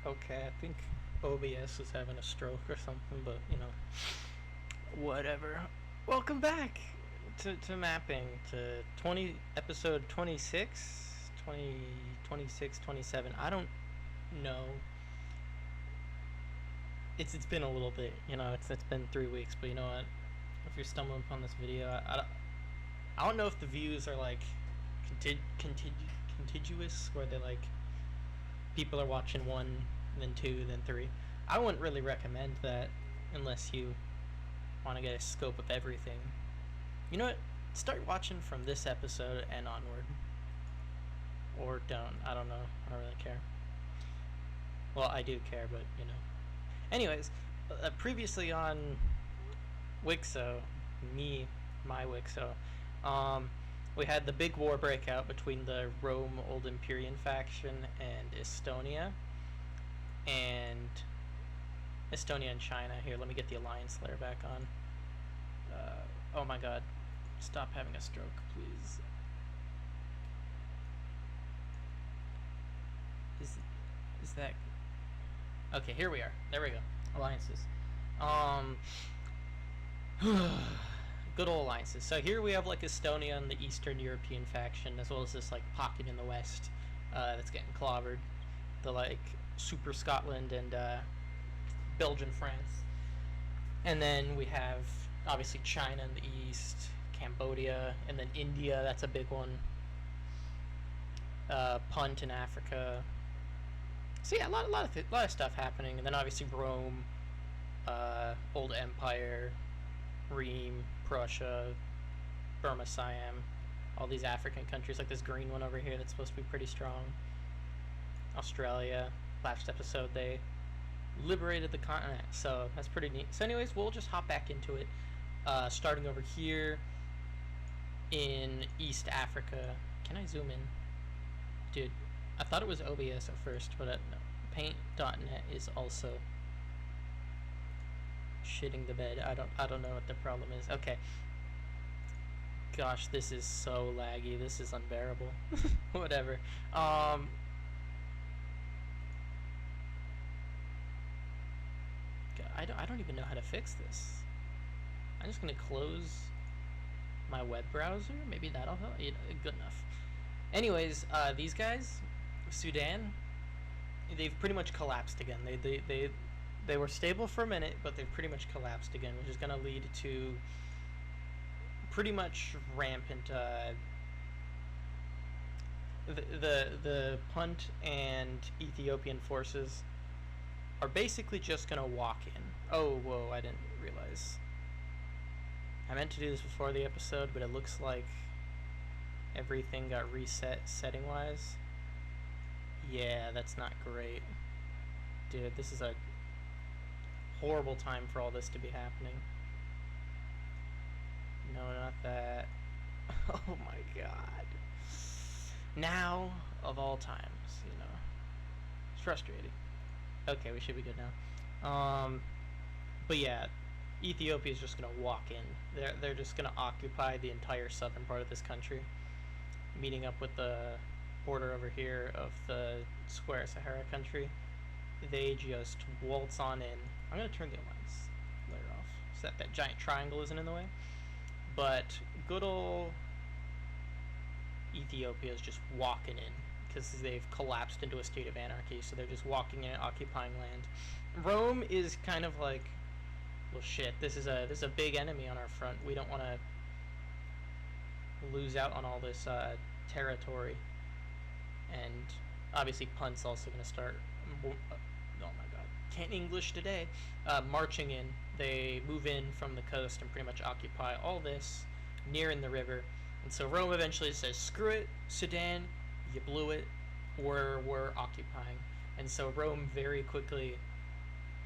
Okay, I think OBS is having a stroke or something, but whatever. Welcome back to mapping to 20 episode 26, 26, 27. I don't know. It's been a little bit, it's been 3 weeks, but you know what? If you're stumbling upon this video, I don't know if the views are like contiguous, where they like people are watching one, then two, then three. I wouldn't really recommend that unless you want to get a scope of everything. You know what? Start watching from this episode and onward. Or don't. I don't know. I don't really care. Well, I do care, but Anyways, previously on Wixo, my Wixo, we had the big war breakout between the Rome Old Empyrean faction and Estonia. And Estonia and China. Here, let me get the Alliance layer back on. Oh my god. Stop having a stroke, please. Is that... Okay, here we are. There we go. Alliances. Good old alliances. So here we have like Estonia and the Eastern European faction, as well as this like pocket in the west that's getting clobbered. The like Super Scotland and Belgian France. And then we have obviously China in the east, Cambodia, and then India. That's a big one. Punt in Africa. So yeah, a lot of stuff happening. And then obviously Rome, Old Empire, Ream, Prussia, Burma, Siam, all these African countries, like this green one over here that's supposed to be pretty strong. Australia, last episode they liberated the continent, so that's pretty neat. So anyways, we'll just hop back into it, starting over here in East Africa. Can I zoom in? Dude, I thought it was OBS at first, but no. Paint.net is also shitting the bed. I don't know what the problem is. Okay. Gosh, this is so laggy. This is unbearable. Whatever. I don't even know how to fix this. I'm just gonna close my web browser. Maybe that'll help. Good enough. Anyways, these guys, Sudan, they've pretty much collapsed again. They were stable for a minute, but they've pretty much collapsed again, which is going to lead to pretty much rampant the Punt and Ethiopian forces are basically just going to walk in. Oh, whoa, I didn't realize. I meant to do this before the episode, but it looks like everything got reset setting-wise. Yeah, that's not great. Dude, this is a horrible time for all this to be happening. No, not that. Oh my god. Now, of all times, It's frustrating. Okay, we should be good now. But yeah, Ethiopia is just going to walk in. They're just going to occupy the entire southern part of this country, meeting up with the border over here of the Square Sahara country. They just waltz on in. I'm going to turn the Alliance layer off so that giant triangle isn't in the way. But good old Ethiopia is just walking in because they've collapsed into a state of anarchy, so they're just walking in and occupying land. Rome is kind of like, well, shit, this is a big enemy on our front. We don't want to lose out on all this territory. And obviously Punt's also going to start, oh my god, can't English today, marching in. They move in from the coast and pretty much occupy all this near in the river. And so Rome eventually says, screw it, Sudan, you blew it, we're occupying. And so Rome very quickly,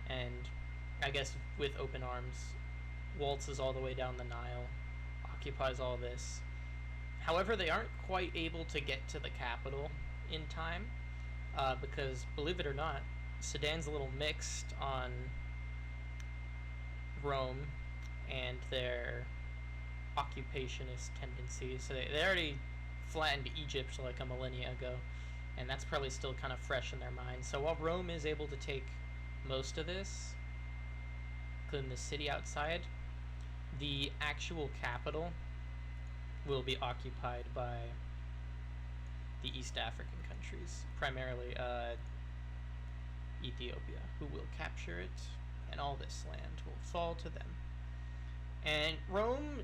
and I guess with open arms, waltzes all the way down the Nile, occupies all this. However, they aren't quite able to get to the capital in time, because, believe it or not, Sudan's a little mixed on Rome and their occupationist tendencies. So they already flattened Egypt like a millennia ago, and that's probably still kind of fresh in their minds. So while Rome is able to take most of this, including the city outside, the actual capital will be occupied by the East African countries, primarily Ethiopia, who will capture it, and all this land will fall to them. And Rome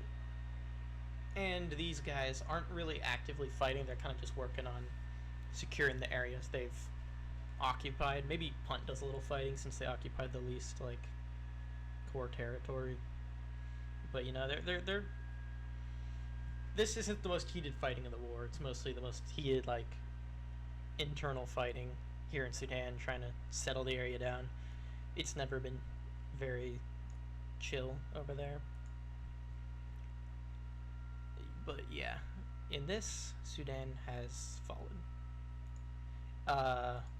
and these guys aren't really actively fighting, they're kind of just working on securing the areas they've occupied. Maybe Punt does a little fighting since they occupied the least, like, core territory. But, you know, they're this isn't the most heated fighting in the war. It's mostly the most heated, like, internal fighting here in Sudan, trying to settle the area down. It's never been very chill over there. But yeah, in this, Sudan has fallen.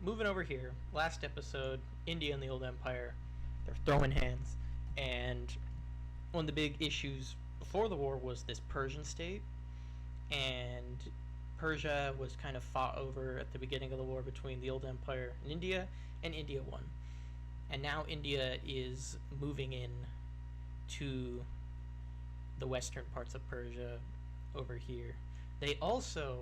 Moving over here, last episode, India and the Old Empire, they're throwing hands, and one of the big issues before the war was this Persian state, and Persia was kind of fought over at the beginning of the war between the Old Empire and India won. And now India is moving in to the western parts of Persia over here. They also,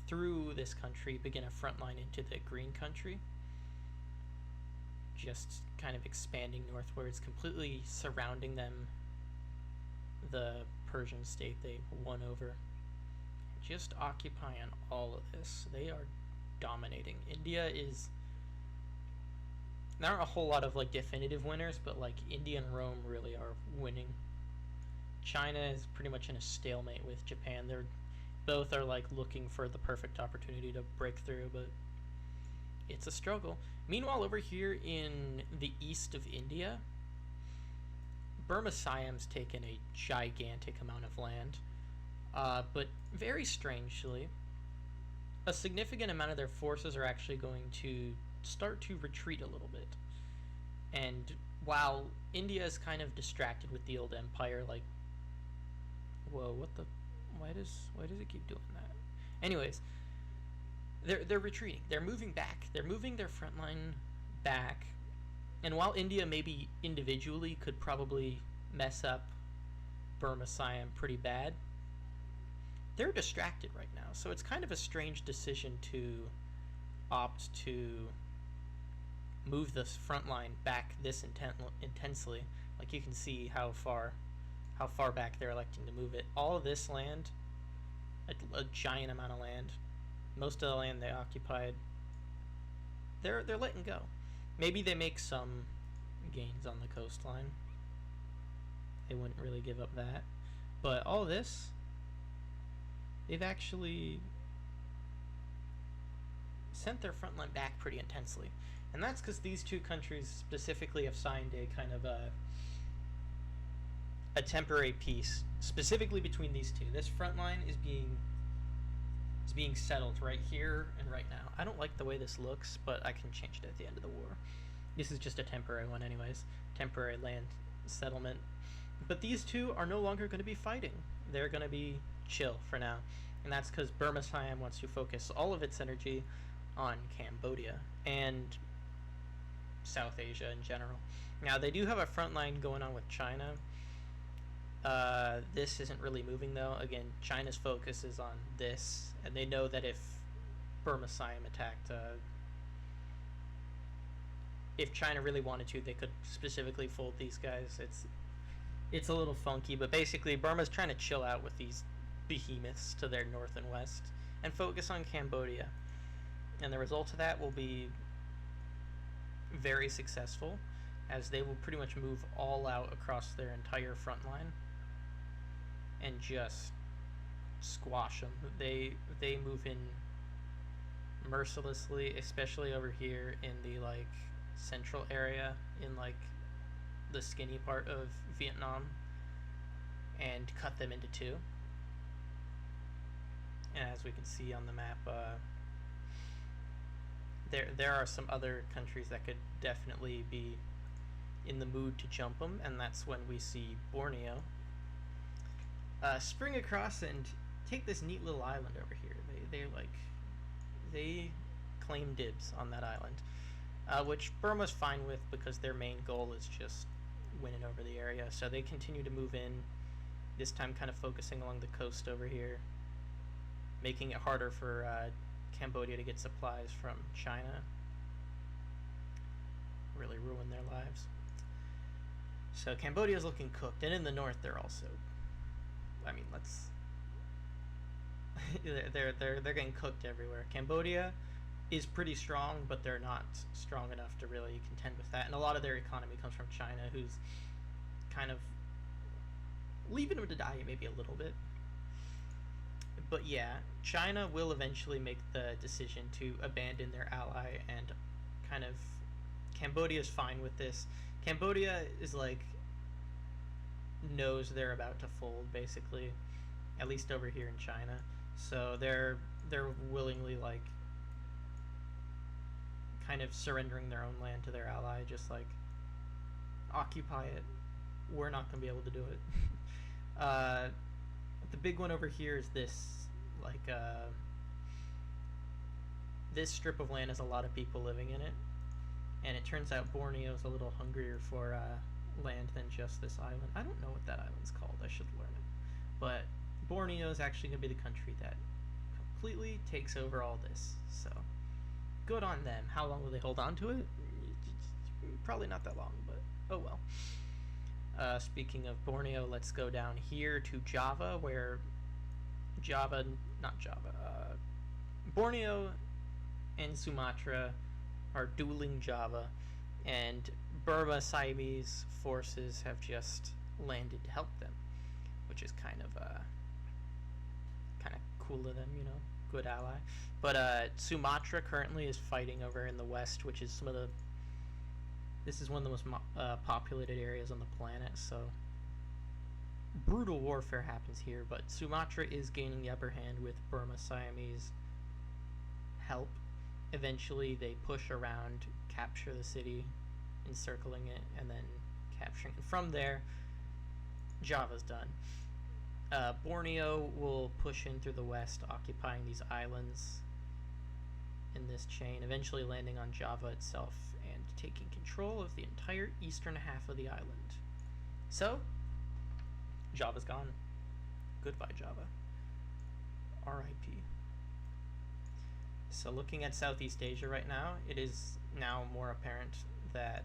through this country, begin a front line into the Green Country, just kind of expanding northwards, completely surrounding them, the Persian state they won over, just occupying all of this. They are dominating. India is, there aren't a whole lot of like definitive winners, but like India and Rome really are winning. China is pretty much in a stalemate with Japan. They're both are like looking for the perfect opportunity to break through, but it's a struggle. Meanwhile, over here in the east of India, Burma Siam's taken a gigantic amount of land, but very strangely, a significant amount of their forces are actually going to start to retreat a little bit. And while India is kind of distracted with the Old Empire, like, whoa, what the, why does it keep doing that? Anyways, they're retreating. They're moving back. They're moving their front line back. And while India maybe individually could probably mess up Burma Siam pretty bad, they're distracted right now. So it's kind of a strange decision to opt to move this front line back this intensely. Like, you can see how far back they're electing to move it. All of this land, a giant amount of land, most of the land they occupied, they're letting go. Maybe they make some gains on the coastline. They wouldn't really give up that. But all this, they've actually sent their front line back pretty intensely. And that's because these two countries specifically have signed a kind of a temporary peace, specifically between these two. This front line is being settled right here and right now. I don't like the way this looks, but I can change it at the end of the war. This is just a temporary one anyways. Temporary land settlement. But these two are no longer going to be fighting. They're going to be chill for now. And that's because Burma Siam wants to focus all of its energy on Cambodia and South Asia in general. Now, they do have a front line going on with China. This isn't really moving, though. Again, China's focus is on this, and they know that if Burma Siam attacked, if China really wanted to, they could specifically fold these guys. It's a little funky, but basically Burma's trying to chill out with these behemoths to their north and west and focus on Cambodia. And the result of that will be very successful, as they will pretty much move all out across their entire front line and just squash them. They move in mercilessly, especially over here in the like central area, in like the skinny part of Vietnam, and cut them into two. And as we can see on the map, there are some other countries that could definitely be in the mood to jump them, and that's when we see Borneo spring across and take this neat little island over here. claim dibs on that island, which Burma's fine with because their main goal is just winning over the area. So they continue to move in, this time kind of focusing along the coast over here, making it harder for Cambodia to get supplies from China. Really ruin their lives. So Cambodia's looking cooked, and in the north they're also, I mean, let's they're getting cooked everywhere. Cambodia is pretty strong, but they're not strong enough to really contend with that. And a lot of their economy comes from China, who's kind of leaving them to die maybe a little bit. But yeah, China will eventually make the decision to abandon their ally, and kind of Cambodia's fine with this. Cambodia is like knows they're about to fold, basically, at least over here in China. So they're willingly like kind of surrendering their own land to their ally, just like occupy it. We're not gonna be able to do it. The big one over here is this, like this strip of land has a lot of people living in it, and it turns out Borneo is a little hungrier for land than just this island. I don't know what that island's called. I should learn it. But Borneo is actually going to be the country that completely takes over all this. So good on them. How long will they hold on to it? Probably not that long, but oh well. Speaking of Borneo, let's go down here to Java, where Borneo and Sumatra are dueling Java, and Burma Siamese forces have just landed to help them, which is kind of cool of them, you know, good ally. But Sumatra currently is fighting over in the west, which is this is one of the most populated areas on the planet, so brutal warfare happens here, but Sumatra is gaining the upper hand with Burma Siamese help. Eventually they push around, capture the city, encircling it, and then capturing it. From there, Java's done. Borneo will push in through the west, occupying these islands in this chain, eventually landing on Java itself and taking control of the entire eastern half of the island. So, Java's gone. Goodbye, Java. R.I.P. So looking at Southeast Asia right now, it is now more apparent that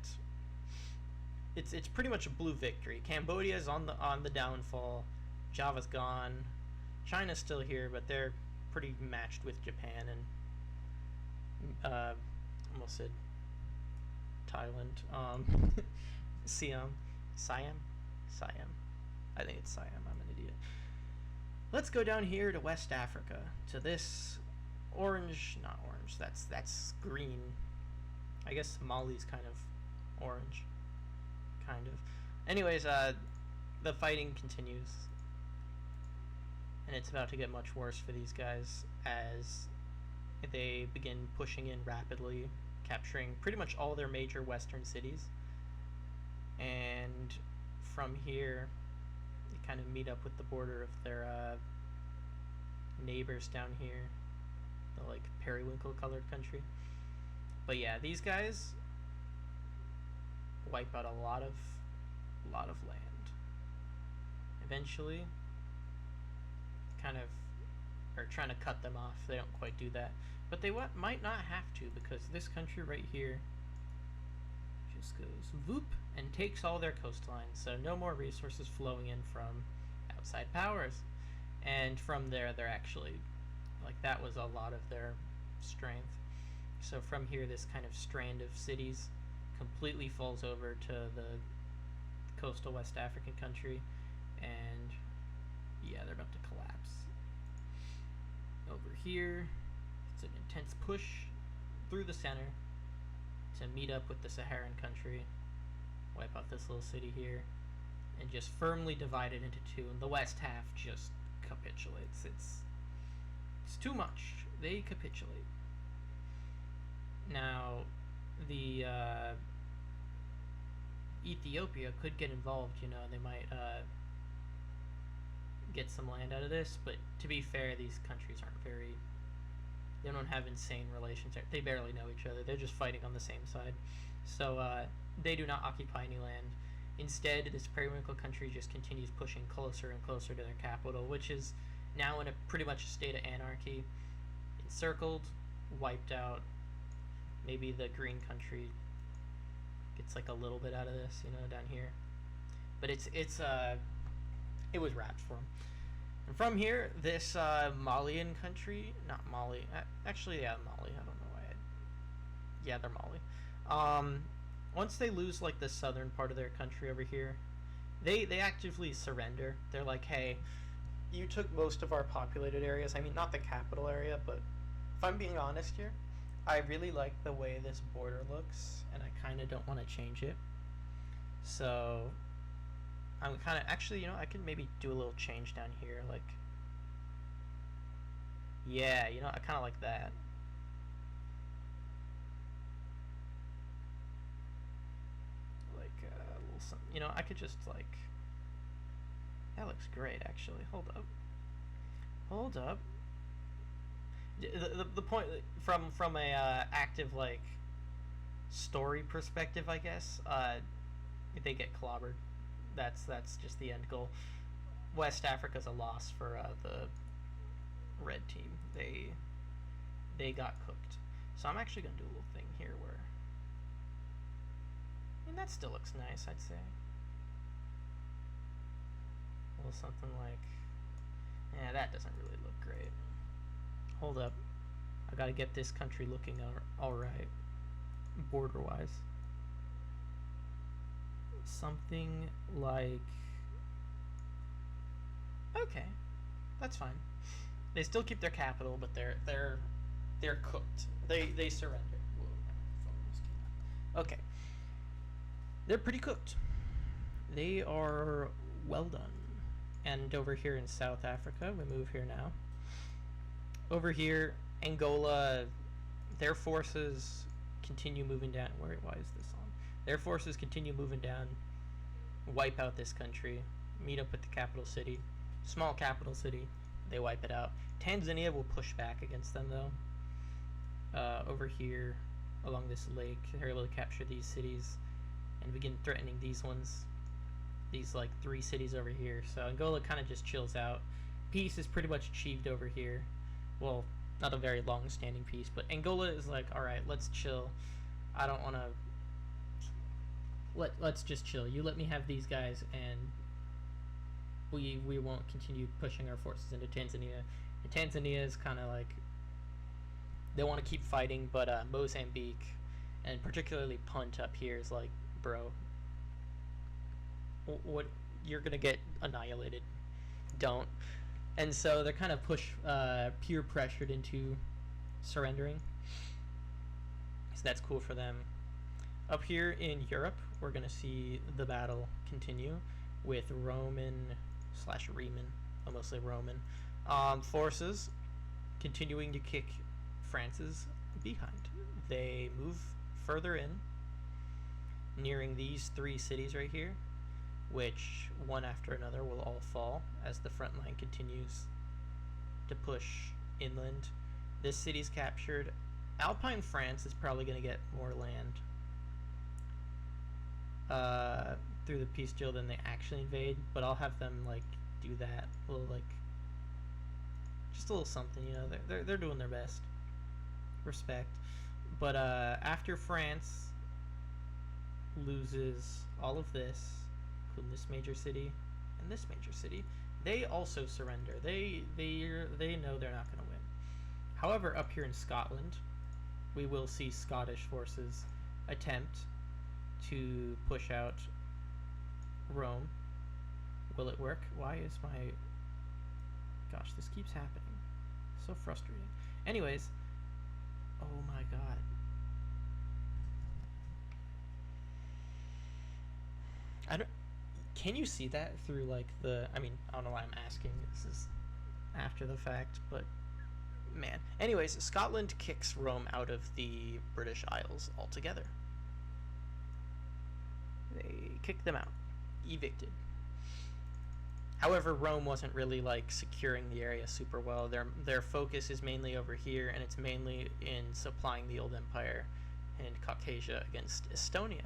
it's pretty much a blue victory. Cambodia is on the downfall. Java's gone. China's still here, but they're pretty matched with Japan and almost said Thailand. Siam. I think it's Siam. I'm an idiot. Let's go down here to West Africa, to this not orange. That's green. I guess Mali's kind of orange, kind of. Anyways, the fighting continues, and it's about to get much worse for these guys as they begin pushing in rapidly, capturing pretty much all their major western cities. And from here, they kind of meet up with the border of their neighbors down here, the like periwinkle colored country. But yeah, these guys wipe out a lot of land. Eventually, kind of are trying to cut them off. They don't quite do that, but they might not have to, because this country right here just goes voop and takes all their coastlines, so no more resources flowing in from outside powers. And from there, they're actually, like, that was a lot of their strength. So from here, this kind of strand of cities completely falls over to the coastal West African country, and yeah, they're about to collapse. Over here, it's an intense push through the center to meet up with the Saharan country, wipe out this little city here, and just firmly divide it into two, and the west half just capitulates. It's too much. They capitulate. Now, the Ethiopia could get involved, you know, they might get some land out of this, but to be fair, these countries aren't very They don't have insane relations. They barely know each other. They're just fighting on the same side. So they do not occupy any land. Instead, this periwinkle country just continues pushing closer and closer to their capital, which is now in a pretty much a state of anarchy. Encircled, wiped out. Maybe the green country gets like a little bit out of this, you know, down here. But it was wrapped for them. And from here, this Malian country, not Mali, actually, yeah, Mali. I don't know why. Yeah, they're Mali. Once they lose like the southern part of their country over here, they actively surrender. They're like, hey, you took most of our populated areas. I mean, not the capital area, but if I'm being honest here, I really like the way this border looks, and I kind of don't want to change it. So I'm kind of, actually, you know, I could maybe do a little change down here, like, yeah, you know, I kind of like that. Like a little something, you know, I could just like, that looks great, actually. Hold up. The point from a active like story perspective, I guess, they get clobbered. That's just the end goal. West Africa's a loss for the red team. They got cooked. So I'm actually gonna do a little thing here where, I mean, that still looks nice, I'd say. A little something like, yeah, that doesn't really look great. Hold up, I gotta get this country looking all right, border wise. Something like, okay, that's fine. They still keep their capital, but they're cooked. They surrender. Whoa, okay, they're pretty cooked. They are well done. And over here in South Africa, we move here now. Over here, Angola, their forces continue moving down. Why is this on? Their forces continue moving down, wipe out this country, meet up with the capital city, small capital city, they wipe it out. Tanzania will push back against them though. Over here, along this lake, they're able to capture these cities and begin threatening these ones. These like 3 cities over here. So Angola kind of just chills out. Peace is pretty much achieved over here. Well, not a very long-standing peace, but Angola is like, all right, let's chill. I don't want to. Let's just chill. You let me have these guys, and we won't continue pushing our forces into Tanzania. And Tanzania is kind of like, they want to keep fighting, but Mozambique, and particularly Punt up here, is like, bro, what, you're gonna get annihilated. Don't. And so they're kind of peer pressured into surrendering. So that's cool for them. Up here in Europe, we're gonna see the battle continue with Roman/Riemann, mostly Roman, forces continuing to kick France's behind. They move further in, nearing these 3 cities right here, which one after another will all fall as the front line continues to push inland. This city's captured. Alpine France is probably going to get more land through the peace deal than they actually invade, but I'll have them like do that, a little like, just a little something, you know. They're doing their best. Respect. But after France loses all of this, including this major city and this major city, they also surrender. They know they're not going to win. However, up here in Scotland, we will see Scottish forces attempt to push out Rome. Will it work? Why is my... Gosh, this keeps happening. So frustrating. Anyways, oh my god. I don't... Can you see that through, like, the... I mean, I don't know why I'm asking. This is after the fact, but... Man. Anyways, Scotland kicks Rome out of the British Isles altogether. They kick them out. Evicted. However, Rome wasn't really like securing the area super well. Their focus is mainly over here, and it's mainly in supplying the old empire in Caucasia against Estonia,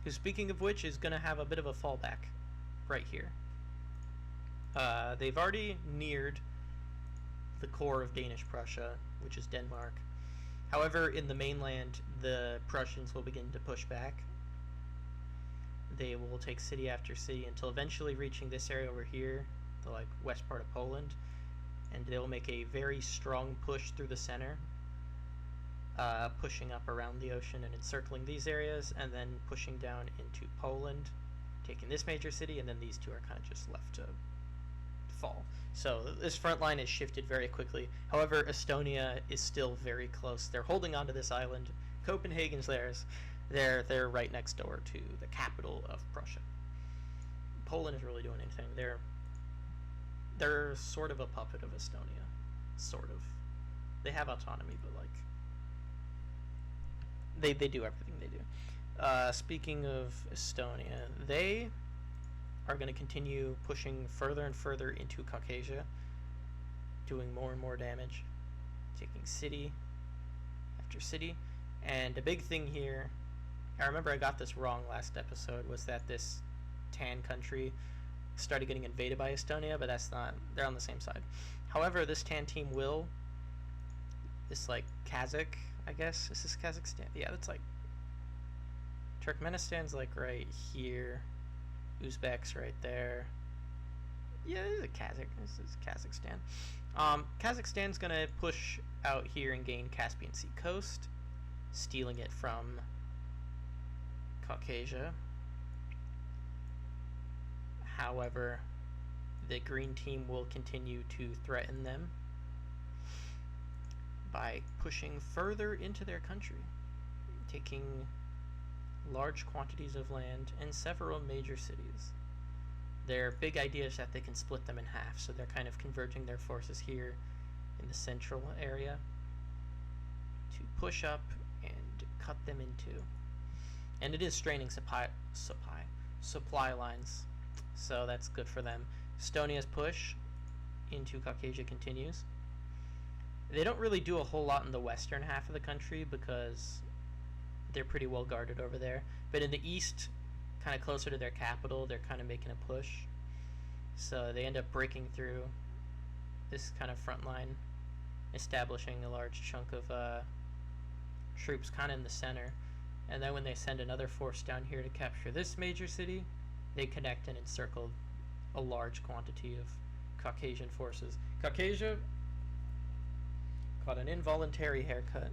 who, speaking of which, is going to have a bit of a fallback right here. They've already neared the core of Danish Prussia, which is Denmark. However, in the mainland, the Prussians will begin to push back. They will take city after city until eventually reaching this area over here, the like west part of Poland, and they will make a very strong push through the center, pushing up around the ocean and encircling these areas, and then pushing down into Poland, taking this major city, and then these two are kind of just left to fall. So this front line is shifted very quickly. However, Estonia is still very close. They're holding onto this island. Copenhagen's theirs. They're right next door to the capital of Prussia. Poland isn't really doing anything. They're sort of a puppet of Estonia. Sort of. They have autonomy, but like they do everything they do. Speaking of Estonia, they are going to continue pushing further and further into Caucasia, doing more and more damage, taking city after city. And a big thing here, I remember I got this wrong last episode, was that this Tan country started getting invaded by Estonia, but that's not, they're on the same side. However, this Tan team will, this like Kazakh, I guess, is this Kazakhstan? Yeah, that's like, Turkmenistan's like right here, Uzbek's right there. Yeah, this is a Kazakh, this is Kazakhstan. Kazakhstan's gonna push out here and gain Caspian Sea coast, stealing it from Caucasia. However, the green team will continue to threaten them by pushing further into their country, taking large quantities of land and several major cities. Their big idea is that they can split them in half, so they're kind of converging their forces here in the central area to push up and cut them in two. And it is straining supply lines, so that's good for them. Estonia's push into Caucasia continues. They don't really do a whole lot in the western half of the country because they're pretty well guarded over there. But in the east, kind of closer to their capital, they're kind of making a push. So they end up breaking through this kind of front line, establishing a large chunk of troops kind of in the center. And then when they send another force down here to capture this major city, they connect and encircle a large quantity of Caucasian forces. Caucasia caught an involuntary haircut.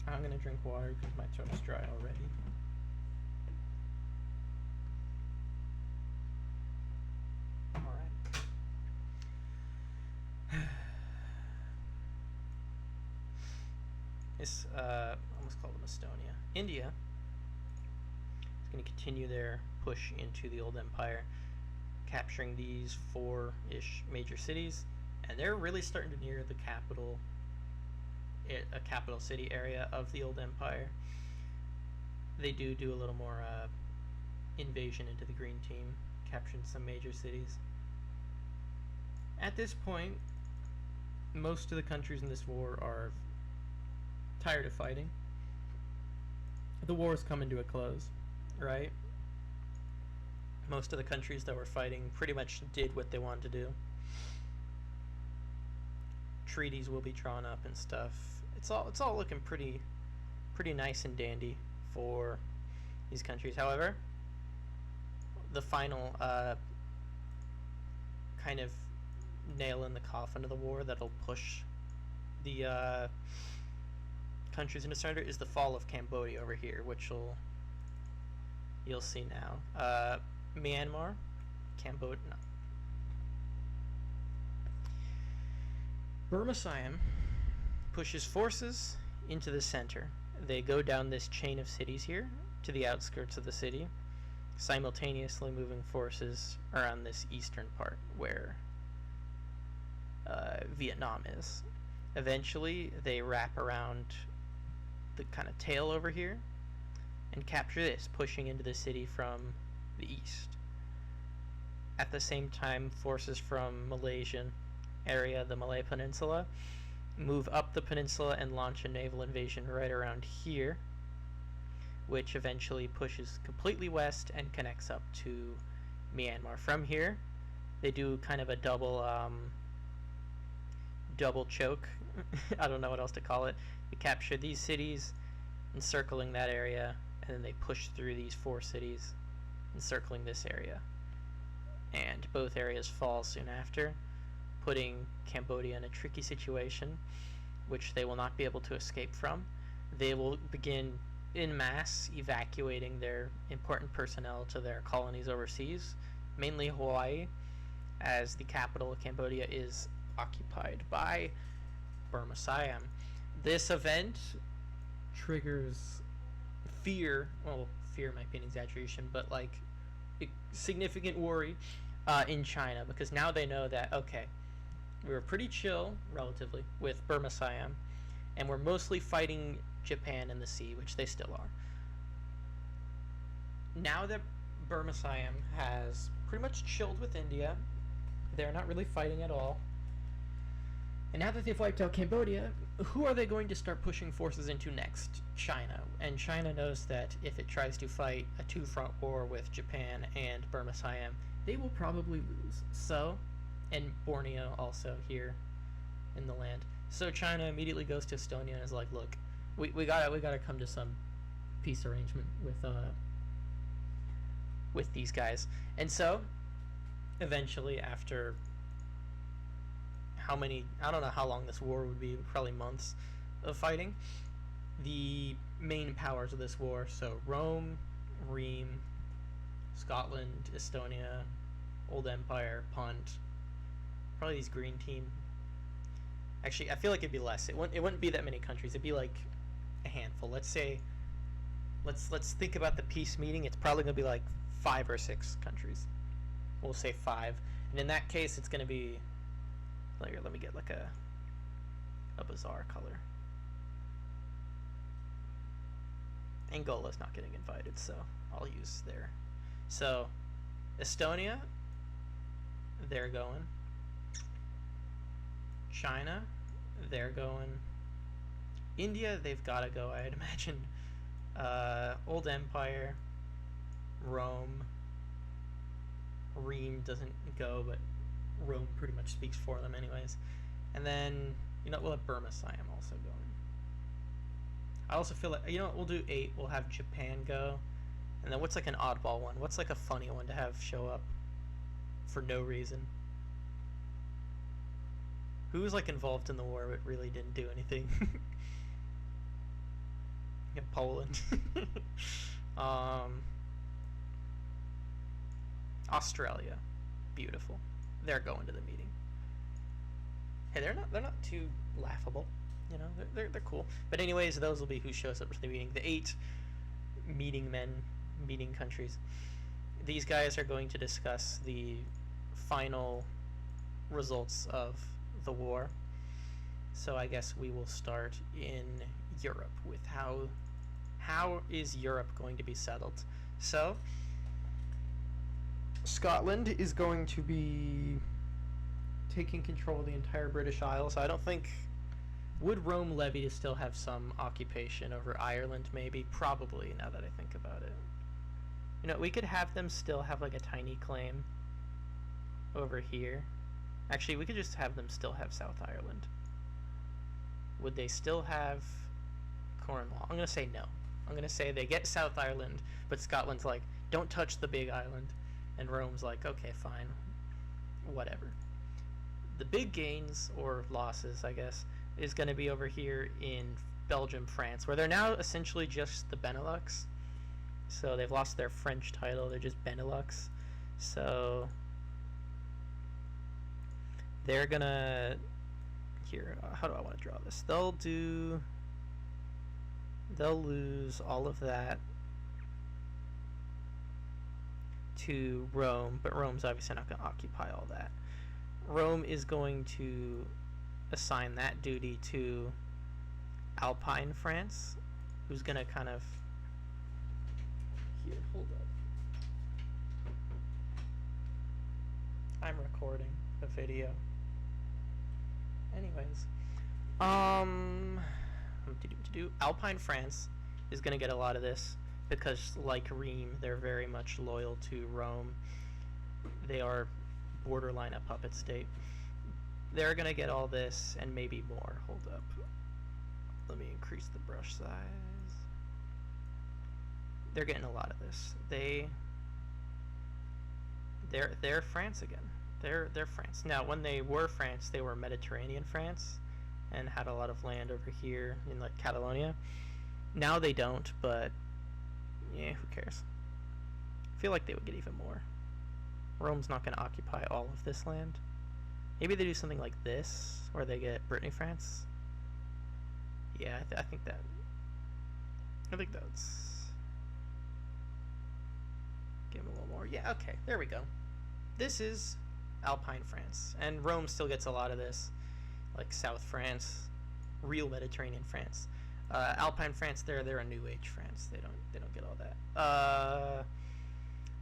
I'm gonna drink water because my throat's dry already. Alright. This, almost called them Estonia. India is going to continue their push into the old empire, capturing these four-ish major cities, and they're really starting to near the capital, a capital city area of the old empire. They do a little more invasion into the green team, capturing some major cities. At this point, most of the countries in this war are tired of fighting. The war's coming to a close, right? Most of the countries that were fighting pretty much did what they wanted to do. Treaties will be drawn up and stuff. It's all looking pretty nice and dandy for these countries. However, the final kind of nail in the coffin of the war that'll push the countries into surrender is the fall of Cambodia over here, which you'll see now. Myanmar, Cambodia, no. Burma Siam pushes forces into the center. They go down this chain of cities here to the outskirts of the city, simultaneously moving forces around this eastern part where Vietnam is. Eventually, they wrap around the kind of tail over here and capture this, pushing into the city from the east. At the same time, forces from Malaysian area, the Malay Peninsula, move up the peninsula and launch a naval invasion right around here, which eventually pushes completely west and connects up to Myanmar. From here, they do kind of a double choke. I don't know what else to call it. They capture these cities, encircling that area, and then they push through these 4 cities, encircling this area. And both areas fall soon after, putting Cambodia in a tricky situation, which they will not be able to escape from. They will begin en masse evacuating their important personnel to their colonies overseas, mainly Hawaii, as the capital of Cambodia is occupied by Burma Siam. This event triggers fear. Well, fear might be an exaggeration, but like significant worry in China, because now they know that, okay, we were pretty chill, relatively, with Burma Siam, and we're mostly fighting Japan in the sea, which they still are. Now that Burma Siam has pretty much chilled with India, they're not really fighting at all. And now that they've wiped out Cambodia, who are they going to start pushing forces into next? China. And China knows that if it tries to fight a 2-front war with Japan and Burma Siam, they will probably lose. So, and Borneo also here in the land. So China immediately goes to Estonia and is like, look, we gotta come to some peace arrangement with these guys. And so, eventually, after I don't know how long this war would be, probably months of fighting, the main powers of this war, so Rome, Rheims, Scotland, Estonia, Old Empire, Punt, probably these green team. Actually, I feel like it'd be less. It wouldn't be that many countries. It'd be like a handful. Let's say, let's think about the peace meeting. It's probably gonna be like 5 or 6 countries. We'll say 5, and in that case, it's gonna be. Let me get like a bizarre color. Angola's not getting invited, so I'll use there. So, Estonia, they're going. China, they're going. India, they've got to go, I'd imagine. Old Empire, Rome. Rheims doesn't go, but Rome pretty much speaks for them anyways. And then, we'll have Burma Siam also going. I also feel like, we'll do 8. We'll have Japan go. And then what's like an oddball one? What's like a funny one to have show up for no reason? Who was like involved in the war but really didn't do anything? Yeah, Poland. Australia. Beautiful. They're going to the meeting. Hey, they're not too laughable, they're cool. But anyways, those will be who shows up to the meeting. The 8 meeting countries. These guys are going to discuss the final results of the war. So I guess we will start in Europe with how is Europe going to be settled. So Scotland is going to be taking control of the entire British Isles. I don't think... Would Rome levy to still have some occupation over Ireland, maybe? Probably, now that I think about it. We could have them still have like a tiny claim over here. Actually, we could just have them still have South Ireland. Would they still have Cornwall? I'm going to say no. I'm going to say they get South Ireland, but Scotland's like, don't touch the big island. And Rome's like, okay, fine, whatever. The big gains, or losses, I guess, is going to be over here in Belgium, France, where they're now essentially just the Benelux. So they've lost their French title, they're just Benelux. So they're going to... Here, how do I want to draw this? They'll lose all of that to Rome, but Rome's obviously not going to occupy all that. Rome is going to assign that duty to Alpine France, who's going to kind of... Here, hold up. I'm recording a video. Anyways, Alpine France is gonna get a lot of this because, like Rheims, they're very much loyal to Rome. They are borderline a puppet state. They're gonna get all this and maybe more. Hold up. Let me increase the brush size. They're getting a lot of this. They're France again. They're France. Now, when they were France, they were Mediterranean France and had a lot of land over here in like Catalonia. Now they don't, but yeah, who cares? I feel like they would get even more. Rome's not going to occupy all of this land. Maybe they do something like this, where they get Brittany, France. Yeah, I think that's... Give them a little more. Yeah, okay, there we go. This is Alpine France, and Rome still gets a lot of this, like South France, real Mediterranean France. Alpine France, they're a New Age France. They don't get all that.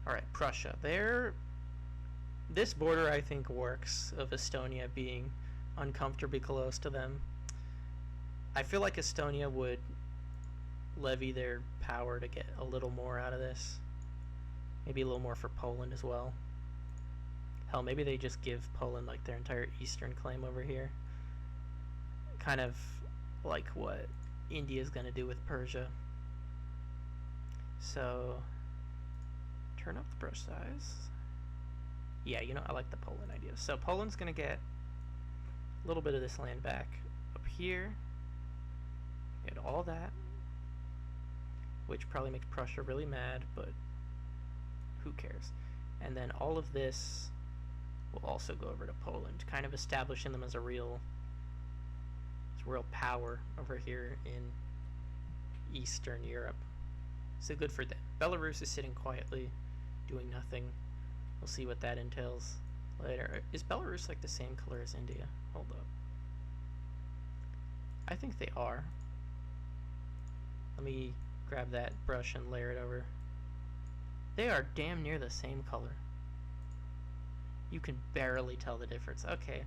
All right, Prussia. This border I think works of Estonia being uncomfortably close to them. I feel like Estonia would levy their power to get a little more out of this. Maybe a little more for Poland as well. Hell, maybe they just give Poland like their entire eastern claim over here. Kind of like what India's gonna do with Persia. So, turn up the brush size. Yeah, you know, I like the Poland idea. So Poland's gonna get a little bit of this land back. Up here, get all that, which probably makes Prussia really mad, but who cares? And then all of this will also go over to Poland, kind of establishing them as a real power over here in Eastern Europe. So good for them. Belarus is sitting quietly, doing nothing. We'll see what that entails later. Is Belarus like the same color as India? Hold up. I think they are. Let me grab that brush and layer it over. They are damn near the same color. You can barely tell the difference. Okay,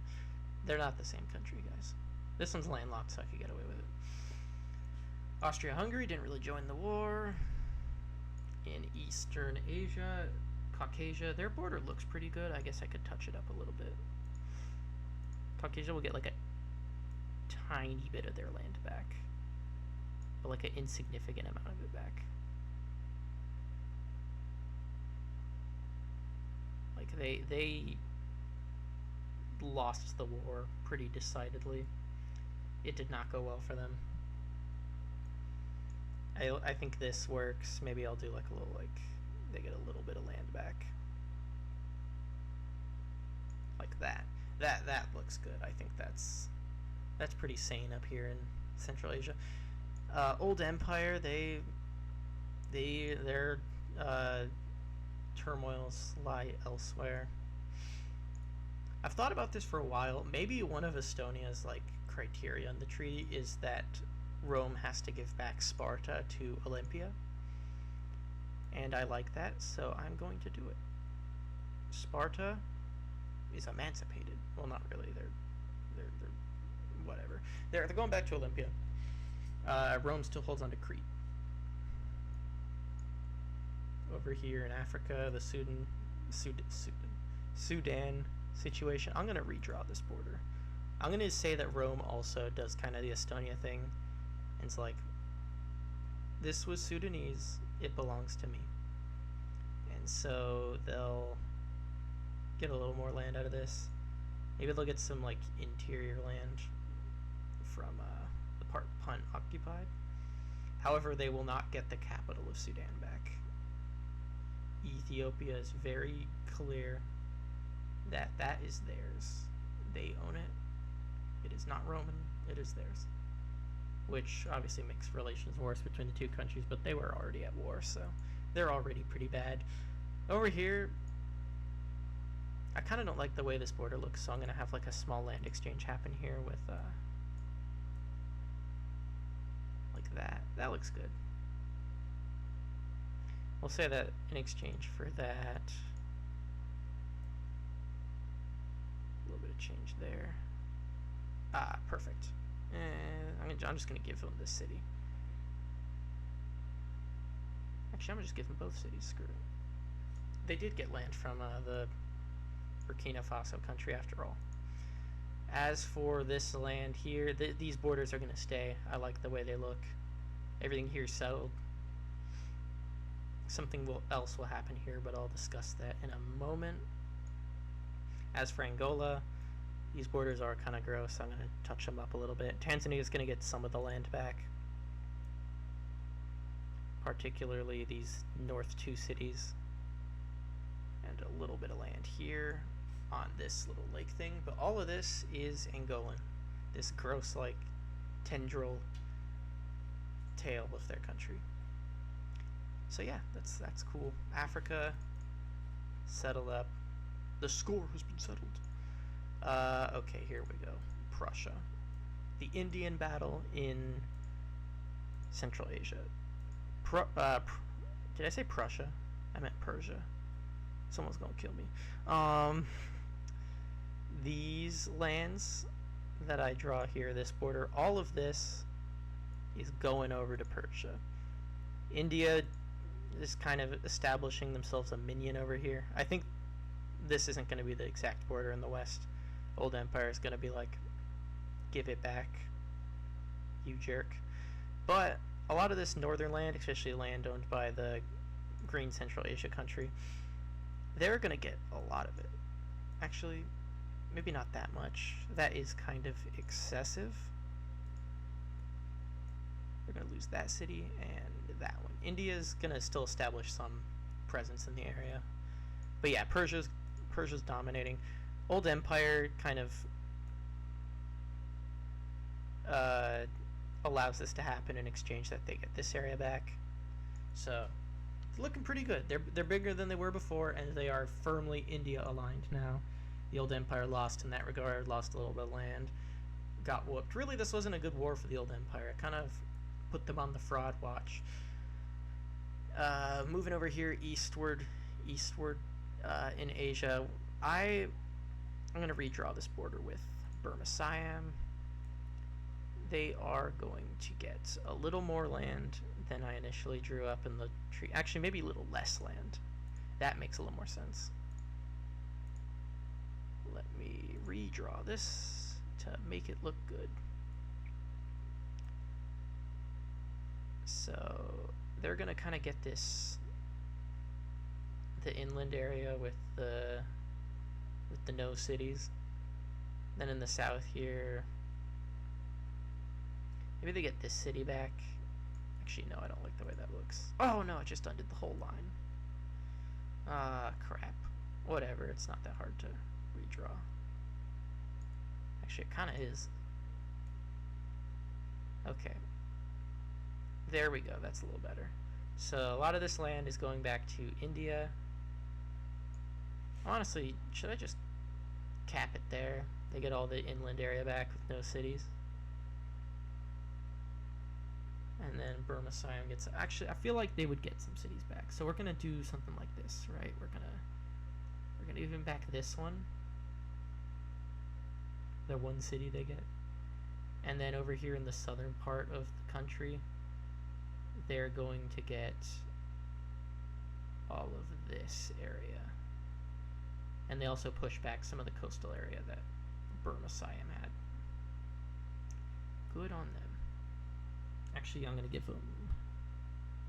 they're not the same country, guys. This one's landlocked, so I could get away with it. Austria-Hungary didn't really join the war. In Eastern Asia, Caucasia, their border looks pretty good. I guess I could touch it up a little bit. Caucasia will get like a tiny bit of their land back, but like an insignificant amount of it back. Like they lost the war pretty decidedly. It did not go well for them. I think this works. Maybe I'll do like a little, like, they get a little bit of land back. Like that. That looks good. I think that's pretty sane up here in Central Asia. Old Empire, their turmoils lie elsewhere. I've thought about this for a while. Maybe one of Estonia's like criteria in the treaty is that Rome has to give back Sparta to Olympia, and I like that, so I'm going to do it. Sparta is emancipated. Well, not really. They're whatever. They're going back to Olympia. Rome still holds on to Crete. Over here in Africa, the Sudan situation. I'm gonna redraw this border. I'm gonna say that Rome also does kind of the Estonia thing. And it's like, this was Sudanese, it belongs to me. And so they'll get a little more land out of this. Maybe they'll get some like interior land from the part Punt occupied. However, they will not get the capital of Sudan back. Ethiopia is very clear that that is theirs. They own it. It is not Roman, it is theirs. Which obviously makes relations worse between the two countries, but they were already at war, so they're already pretty bad. Over here, I kind of don't like the way this border looks, so I'm going to have like a small land exchange happen here with, like that. That looks good. We'll say that in exchange for that, little bit of change there. Ah, perfect. And I'm just gonna give him this city. Actually, I'm gonna just give them both cities. Screw it. They did get land from the Burkina Faso country after all. As for this land here, these borders are gonna stay. I like the way they look. Everything here is settled. Something else will happen here, but I'll discuss that in a moment. As for Angola, these borders are kind of gross. I'm going to touch them up a little bit. Tanzania is going to get some of the land back, particularly these north two cities, and a little bit of land here on this little lake thing. But all of this is Angolan, this gross, like, tendril tail of their country. So yeah, that's cool. Africa, settled up. The score has been settled. Okay, here we go. Prussia. The Indian battle in Central Asia. Did I say Prussia? I meant Persia. Someone's gonna kill me. These lands that I draw here, this border, all of this is going over to Persia. India is kind of establishing themselves a minion over here. I think this isn't going to be the exact border in the west. Old Empire is going to be like, give it back, you jerk. But a lot of this northern land, especially land owned by the Green Central Asia country, they're going to get a lot of it. Actually, maybe not that much. That is kind of excessive. We're going to lose that city and that one. India's going to still establish some presence in the area. But yeah, Persia's dominating. Old Empire kind of allows this to happen in exchange that they get this area back. So it's looking pretty good. They're bigger than they were before, and they are firmly India aligned now. The Old Empire lost in that regard, lost a little bit of land, got whooped. Really, this wasn't a good war for the Old Empire. It kind of put them on the fraud watch. Moving over here eastward in Asia, I'm going to redraw this border with Burma Siam. They are going to get a little more land than I initially drew up in the tree. Actually, maybe a little less land. That makes a little more sense. Let me redraw this to make it look good. So they're going to kind of get the inland area with the no cities. Then in the south here, maybe they get this city back. Actually, no, I don't like the way that looks. Oh no, it just undid the whole line. Ah, crap. Whatever, it's not that hard to redraw. Actually, it kind of is. Okay. There we go, that's a little better. So a lot of this land is going back to India. Honestly, should I just cap it there? They get all the inland area back with no cities. And then Burma Siam gets... Actually, I feel like they would get some cities back. So we're going to do something like this, right? We're gonna even back this one. The one city they get. And then over here in the southern part of the country, they're going to get all of this area. And they also push back some of the coastal area that Burma Siam had. Good on them. Actually, I'm going to give them...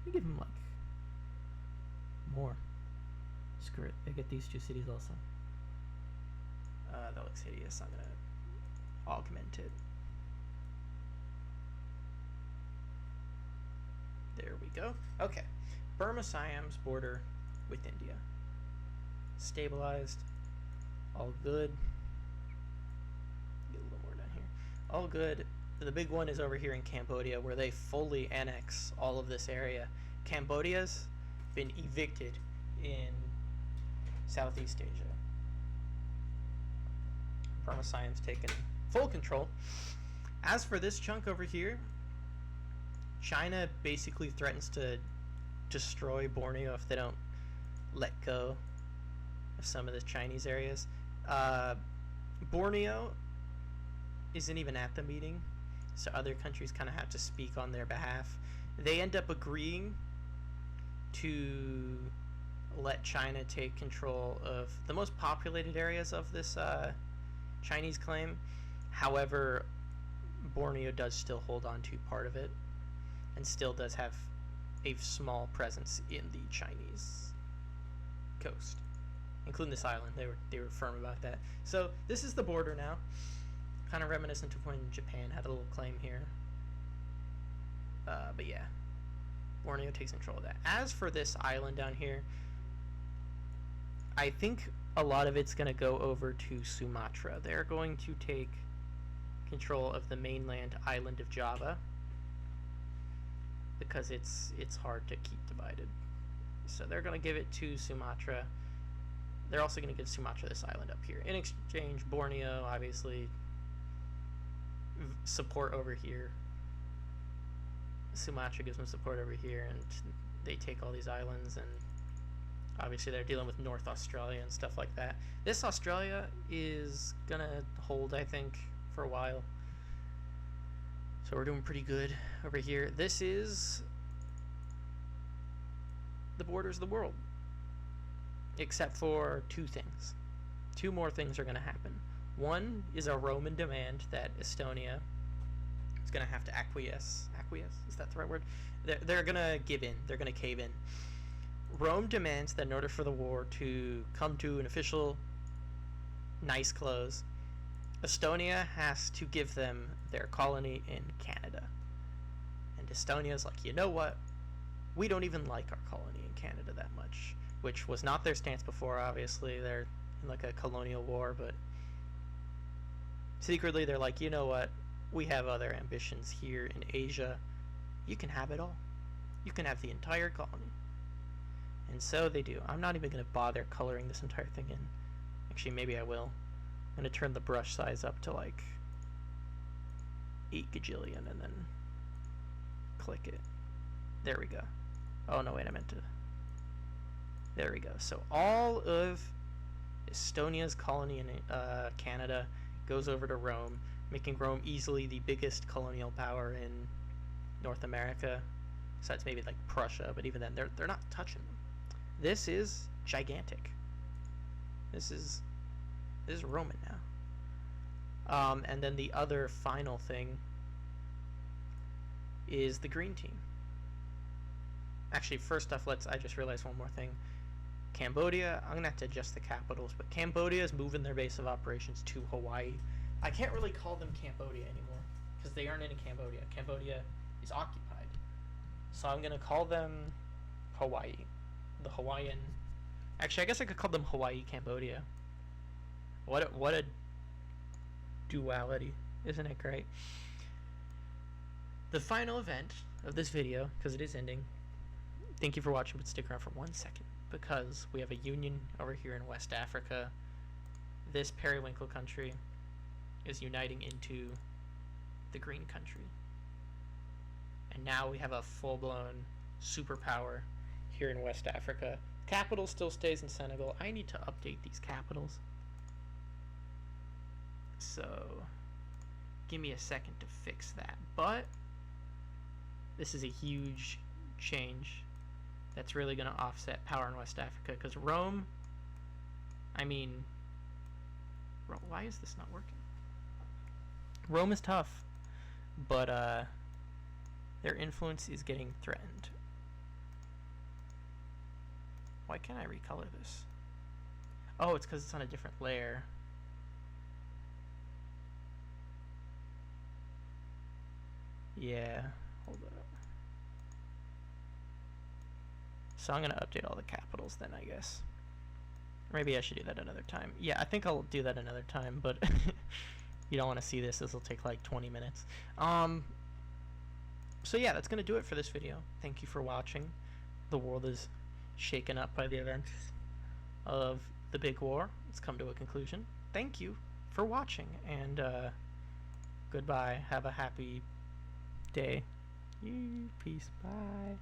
like more. Screw it. They get these two cities also. That looks hideous. I'm going to augment it. There we go. Okay. Burma Siam's border with India. Stabilized. All good. Get a little more down here. All good. The big one is over here in Cambodia, where they fully annex all of this area. Cambodia's been evicted in Southeast Asia. Burma Siam's taken full control. As for this chunk over here, China basically threatens to destroy Borneo if they don't let go of some of the Chinese areas. Borneo isn't even at the meeting, so other countries kind of have to speak on their behalf. They end up agreeing to let China take control of the most populated areas of this Chinese claim. However, Borneo does still hold on to part of it and still does have a small presence in the Chinese coast, including this island. They were firm about that. So this is the border now, kind of reminiscent of when Japan had a little claim here. But yeah, Borneo takes control of that. As for this island down here, I think a lot of it's going to go over to Sumatra. They're going to take control of the mainland island of Java because it's hard to keep divided. So they're going to give it to Sumatra. They're also going to give Sumatra this island up here. In exchange, Borneo, obviously, support over here. Sumatra gives them support over here, and they take all these islands, and obviously they're dealing with North Australia and stuff like that. This Australia is going to hold, I think, for a while. So we're doing pretty good over here. This is the borders of the world, except for two things. Two more things are going to happen. One is a Roman demand that Estonia is going to have to acquiesce. Acquiesce? Is that the right word? They're going to give in. They're going to cave in. Rome demands that in order for the war to come to an official nice close, Estonia has to give them their colony in Canada. And Estonia's like, you know what? We don't even like our colony in Canada that much, which was not their stance before, obviously. They're in like a colonial war, but secretly they're like, you know what? We have other ambitions here in Asia. You can have it all. You can have the entire colony. And so they do. I'm not even going to bother coloring this entire thing in. Actually, maybe I will. I'm going to turn the brush size up to like 8 gajillion and then click it. There we go. Oh, no, wait, I meant to. There we go. So all of Estonia's colony in Canada goes over to Rome, making Rome easily the biggest colonial power in North America, besides maybe like Prussia, but even then they're not touching them. This is gigantic. This is Roman now. And then the other final thing is the green team. Actually, first off, I just realized one more thing. Cambodia, I'm gonna have to adjust the capitals, but Cambodia is moving their base of operations to Hawaii. I can't really call them Cambodia anymore because they aren't in Cambodia. Cambodia is occupied. So I'm gonna call them Hawaii. The Hawaiian. Actually, I guess I could call them Hawaii Cambodia. What a duality, isn't it great? The final event of this video, because it is ending. Thank you for watching, but stick around for 1 second, because we have a union over here in West Africa. This periwinkle country is uniting into the green country. And now we have a full-blown superpower here in West Africa. Capital still stays in Senegal. I need to update these capitals. So, give me a second to fix that. But, this is a huge change that's really going to offset power in West Africa. Because Rome, why is this not working? Rome is tough, but their influence is getting threatened. Why can't I recolor this? Oh, it's because it's on a different layer. Yeah, hold up. So I'm going to update all the capitals then, I guess. Maybe I should do that another time. Yeah, I think I'll do that another time, but you don't want to see this. This will take like 20 minutes. So yeah, that's going to do it for this video. Thank you for watching. The world is shaken up by the events of the big war. It's come to a conclusion. Thank you for watching, and goodbye. Have a happy day. Peace. Bye.